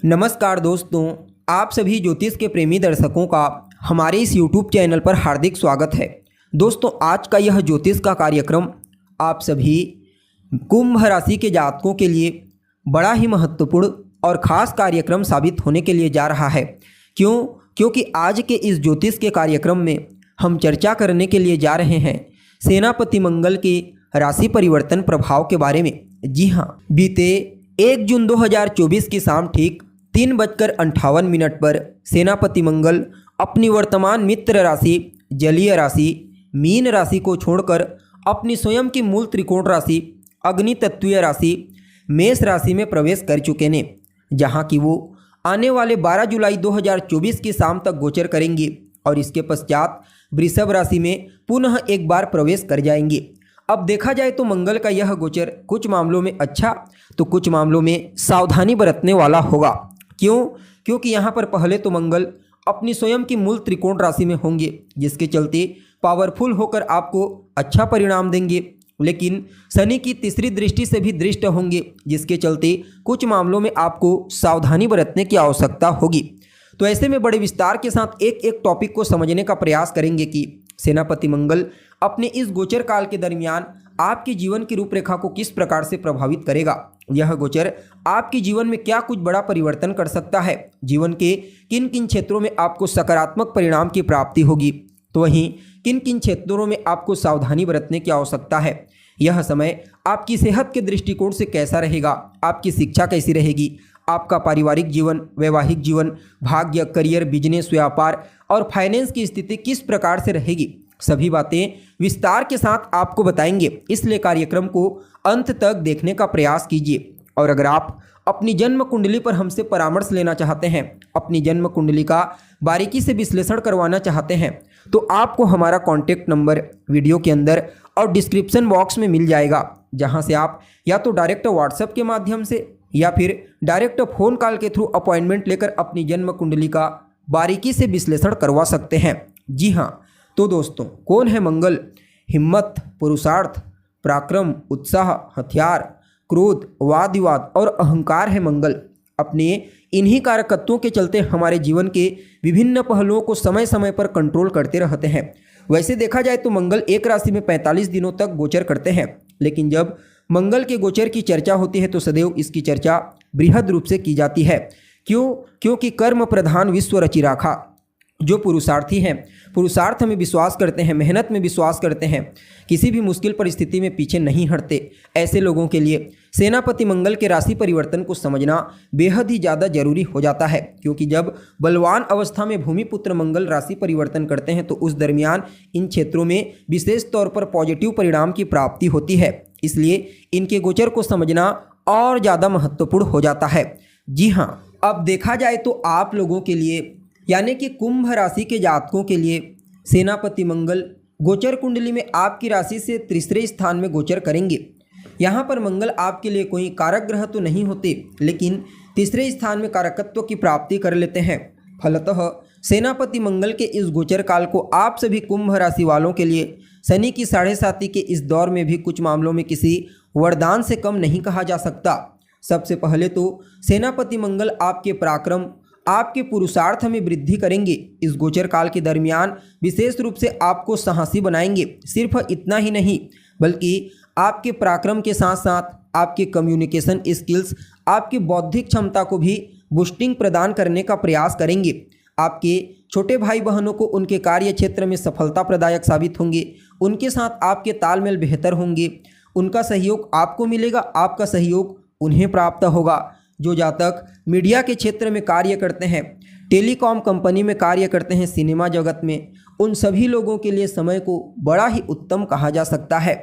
नमस्कार दोस्तों, आप सभी ज्योतिष के प्रेमी दर्शकों का हमारे इस YouTube चैनल पर हार्दिक स्वागत है। दोस्तों, आज का यह ज्योतिष का कार्यक्रम आप सभी कुंभ राशि के जातकों के लिए बड़ा ही महत्वपूर्ण और ख़ास कार्यक्रम साबित होने के लिए जा रहा है। क्योंकि आज के इस ज्योतिष के कार्यक्रम में हम चर्चा करने के लिए जा रहे हैं सेनापति मंगल के राशि परिवर्तन प्रभाव के बारे में। जी हाँ, बीते 1 जून 2024 की शाम ठीक 3:58 पर सेनापति मंगल अपनी वर्तमान मित्र राशि जलीय राशि मीन राशि को छोड़कर अपनी स्वयं की मूल त्रिकोण राशि अग्नि तत्वीय राशि मेष राशि में प्रवेश कर चुके हैं, जहां कि वो आने वाले 12 जुलाई 2024 की शाम तक गोचर करेंगे और इसके पश्चात वृषभ राशि में पुनः एक बार प्रवेश कर जाएंगे। अब देखा जाए तो मंगल का यह गोचर कुछ मामलों में अच्छा तो कुछ मामलों में सावधानी बरतने वाला होगा। क्योंकि यहाँ पर पहले तो मंगल अपनी स्वयं की मूल त्रिकोण राशि में होंगे, जिसके चलते पावरफुल होकर आपको अच्छा परिणाम देंगे, लेकिन शनि की तीसरी दृष्टि से भी दृष्ट होंगे, जिसके चलते कुछ मामलों में आपको सावधानी बरतने की आवश्यकता होगी। तो ऐसे में बड़े विस्तार के साथ एक एक टॉपिक को समझने का प्रयास करेंगे कि सेनापति मंगल अपने इस गोचर काल के दरमियान आपके जीवन की रूपरेखा को किस प्रकार से प्रभावित करेगा। यह गोचर आपके जीवन में क्या कुछ बड़ा परिवर्तन कर सकता है, जीवन के किन किन क्षेत्रों में आपको सकारात्मक परिणाम की प्राप्ति होगी, तो वहीं किन किन क्षेत्रों में आपको सावधानी बरतने की आवश्यकता है। यह समय आपकी सेहत के दृष्टिकोण से कैसा रहेगा, आपकी शिक्षा कैसी रहेगी, आपका पारिवारिक जीवन, वैवाहिक जीवन, भाग्य, करियर, बिजनेस, व्यापार और फाइनेंस की स्थिति किस प्रकार से रहेगी, सभी बातें विस्तार के साथ आपको बताएंगे। इसलिए कार्यक्रम को अंत तक देखने का प्रयास कीजिए। और अगर आप अपनी जन्म कुंडली पर हमसे परामर्श लेना चाहते हैं, अपनी जन्म कुंडली का बारीकी से विश्लेषण करवाना चाहते हैं, तो आपको हमारा कॉन्टैक्ट नंबर वीडियो के अंदर और डिस्क्रिप्शन बॉक्स में मिल जाएगा, जहां से आप या तो डायरेक्ट व्हाट्सएप के माध्यम से या फिर डायरेक्ट फ़ोन कॉल के थ्रू अपॉइंटमेंट लेकर अपनी जन्म कुंडली का बारीकी से विश्लेषण करवा सकते हैं। जी हाँ, तो दोस्तों, कौन है मंगल? हिम्मत, पुरुषार्थ, पराक्रम, उत्साह, हथियार, क्रोध, वाद विवाद और अहंकार है मंगल। अपने इन्हीं कारकत्वों के चलते हमारे जीवन के विभिन्न पहलुओं को समय समय पर कंट्रोल करते रहते हैं। वैसे देखा जाए तो मंगल एक राशि में 45 दिनों तक गोचर करते हैं, लेकिन जब मंगल के गोचर की चर्चा होती है तो सदैव इसकी चर्चा बृहद रूप से की जाती है। क्योंकि कर्म प्रधान विश्व रचि राखा। जो पुरुषार्थी हैं, पुरुषार्थ में विश्वास करते हैं, मेहनत में विश्वास करते हैं, किसी भी मुश्किल परिस्थिति में पीछे नहीं हटते, ऐसे लोगों के लिए सेनापति मंगल के राशि परिवर्तन को समझना बेहद ही ज़्यादा जरूरी हो जाता है। क्योंकि जब बलवान अवस्था में भूमिपुत्र मंगल राशि परिवर्तन करते हैं तो उस दरमियान इन क्षेत्रों में विशेष तौर पर पॉजिटिव परिणाम की प्राप्ति होती है। इसलिए इनके गोचर को समझना और ज़्यादा महत्वपूर्ण हो जाता है। जी हाँ, अब देखा जाए तो आप लोगों के लिए यानी कि कुंभ राशि के जातकों के लिए सेनापति मंगल गोचर कुंडली में आपकी राशि से तीसरे स्थान में गोचर करेंगे। यहाँ पर मंगल आपके लिए कोई कारक ग्रह तो नहीं होते, लेकिन तीसरे स्थान में कारकत्व की प्राप्ति कर लेते हैं। फलतः सेनापति मंगल के इस गोचर काल को आप सभी कुंभ राशि वालों के लिए शनि की 7.5 के इस दौर में भी कुछ मामलों में किसी वरदान से कम नहीं कहा जा सकता। सबसे पहले तो सेनापति मंगल आपके पराक्रम, आपके पुरुषार्थ में वृद्धि करेंगे। इस गोचर काल के दरमियान विशेष रूप से आपको साहसी बनाएंगे। सिर्फ इतना ही नहीं, बल्कि आपके पराक्रम के साथ साथ आपके कम्युनिकेशन स्किल्स, आपकी बौद्धिक क्षमता को भी बूस्टिंग प्रदान करने का प्रयास करेंगे। आपके छोटे भाई बहनों को उनके कार्य क्षेत्र में सफलता प्रदायक साबित होंगे। उनके साथ आपके तालमेल बेहतर होंगे। उनका सहयोग आपको मिलेगा, आपका सहयोग उन्हें प्राप्त होगा। जो जातक मीडिया के क्षेत्र में कार्य करते हैं, टेलीकॉम कंपनी में कार्य करते हैं, सिनेमा जगत में, उन सभी लोगों के लिए समय को बड़ा ही उत्तम कहा जा सकता है।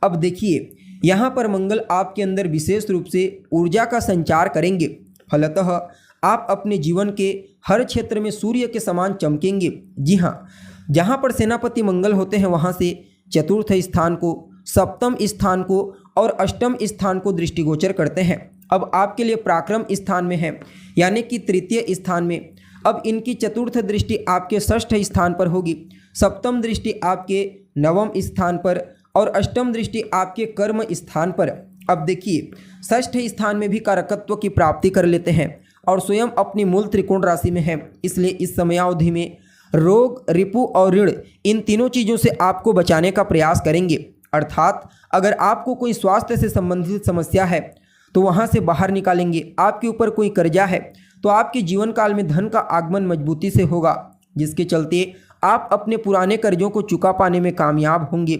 अब देखिए, यहाँ पर मंगल आपके अंदर विशेष रूप से ऊर्जा का संचार करेंगे। फलतः आप अपने जीवन के हर क्षेत्र में सूर्य के समान चमकेंगे। जी हाँ, जहाँ पर सेनापति मंगल होते हैं वहाँ से चतुर्थ स्थान को, सप्तम स्थान को और अष्टम स्थान को दृष्टिगोचर करते हैं। अब आपके लिए पराक्रम स्थान में है, यानी कि तृतीय स्थान में। अब इनकी चतुर्थ दृष्टि आपके षष्ठ स्थान पर होगी, सप्तम दृष्टि आपके नवम स्थान पर और अष्टम दृष्टि आपके कर्म स्थान पर। अब देखिए, षष्ठ स्थान में भी कारकत्व की प्राप्ति कर लेते हैं। और स्वयं अपनी मूल त्रिकोण राशि में है, इसलिए इस समयावधि में रोग, रिपु और ऋण इन तीनों चीज़ों से आपको बचाने का प्रयास करेंगे। अर्थात अगर आपको कोई स्वास्थ्य से संबंधित समस्या है तो वहाँ से बाहर निकालेंगे। आपके ऊपर कोई कर्जा है तो आपके जीवन काल में धन का आगमन मजबूती से होगा, जिसके चलते आप अपने पुराने कर्जों को चुका पाने में कामयाब होंगे।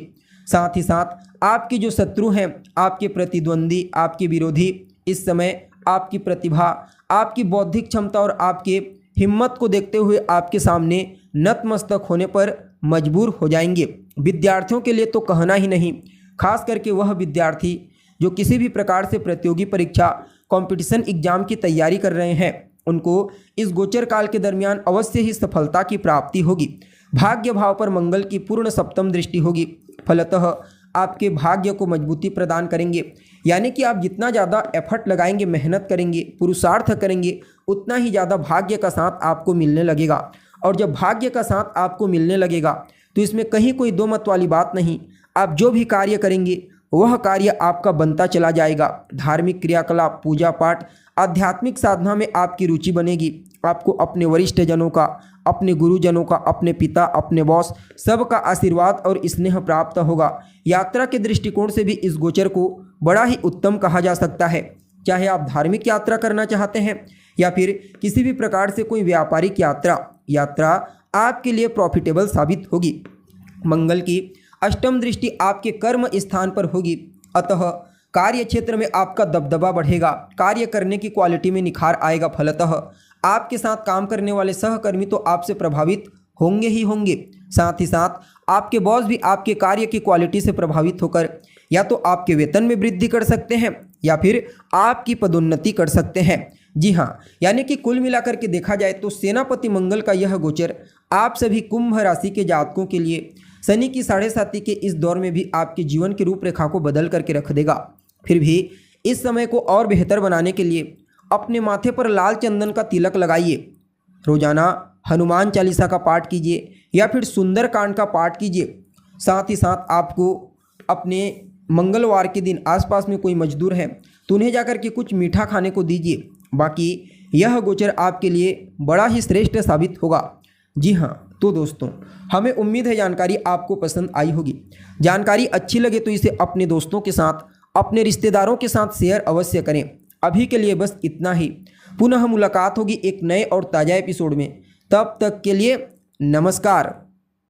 साथ ही साथ आपके जो शत्रु हैं, आपके प्रतिद्वंदी, आपके विरोधी इस समय आपकी प्रतिभा, आपकी बौद्धिक क्षमता और आपके हिम्मत को देखते हुए आपके सामने नतमस्तक होने पर मजबूर हो जाएंगे। विद्यार्थियों के लिए तो कहना ही नहीं, खास करके वह विद्यार्थी जो किसी भी प्रकार से प्रतियोगी परीक्षा, कंपटीशन एग्जाम की तैयारी कर रहे हैं, उनको इस गोचर काल के दरमियान अवश्य ही सफलता की प्राप्ति होगी। भाग्य भाव पर मंगल की पूर्ण सप्तम दृष्टि होगी, फलतः आपके भाग्य को मजबूती प्रदान करेंगे। यानी कि आप जितना ज़्यादा एफर्ट लगाएंगे, मेहनत करेंगे, पुरुषार्थ करेंगे, उतना ही ज़्यादा भाग्य का साथ आपको मिलने लगेगा। और जब भाग्य का साथ आपको मिलने लगेगा तो इसमें कहीं कोई दो मत वाली बात नहीं, आप जो भी कार्य करेंगे वह कार्य आपका बनता चला जाएगा। धार्मिक क्रियाकलाप, पूजा पाठ, आध्यात्मिक साधना में आपकी रुचि बनेगी। आपको अपने वरिष्ठ जनों का, अपने गुरुजनों का, अपने पिता, अपने बॉस सबका आशीर्वाद और स्नेह प्राप्त होगा। यात्रा के दृष्टिकोण से भी इस गोचर को बड़ा ही उत्तम कहा जा सकता है। चाहे आप धार्मिक यात्रा करना चाहते हैं या फिर किसी भी प्रकार से कोई व्यापारिक यात्रा आपके लिए प्रॉफिटेबल साबित होगी। मंगल की अष्टम दृष्टि आपके कर्म स्थान पर होगी, अतः कार्य क्षेत्र में आपका दबदबा बढ़ेगा, कार्य करने की क्वालिटी में निखार आएगा। फलतः आपके साथ काम करने वाले सहकर्मी तो आपसे प्रभावित होंगे ही होंगे, साथ ही साथ आपके बॉस भी आपके कार्य की क्वालिटी से प्रभावित होकर या तो आपके वेतन में वृद्धि कर सकते हैं या फिर आपकी पदोन्नति कर सकते हैं। जी हाँ, यानी कि कुल मिलाकर के देखा जाए तो सेनापति मंगल का यह गोचर आप सभी कुंभ राशि के जातकों के लिए शनि की 7.5 के इस दौर में भी आपके जीवन की रूपरेखा को बदल करके रख देगा। फिर भी इस समय को और बेहतर बनाने के लिए अपने माथे पर लाल चंदन का तिलक लगाइए, रोजाना हनुमान चालीसा का पाठ कीजिए या फिर सुंदरकांड का पाठ कीजिए। साथ ही साथ आपको अपने मंगलवार के दिन आसपास में कोई मजदूर है तो उन्हें जाकर के कुछ मीठा खाने को दीजिए। बाकी यह गोचर आपके लिए बड़ा ही श्रेष्ठ साबित होगा। जी हाँ, तो दोस्तों, हमें उम्मीद है जानकारी आपको पसंद आई होगी। जानकारी अच्छी लगे तो इसे अपने दोस्तों के साथ, अपने रिश्तेदारों के साथ शेयर अवश्य करें। अभी के लिए बस इतना ही। पुनः मुलाकात होगी एक नए और ताज़ा एपिसोड में। तब तक के लिए नमस्कार।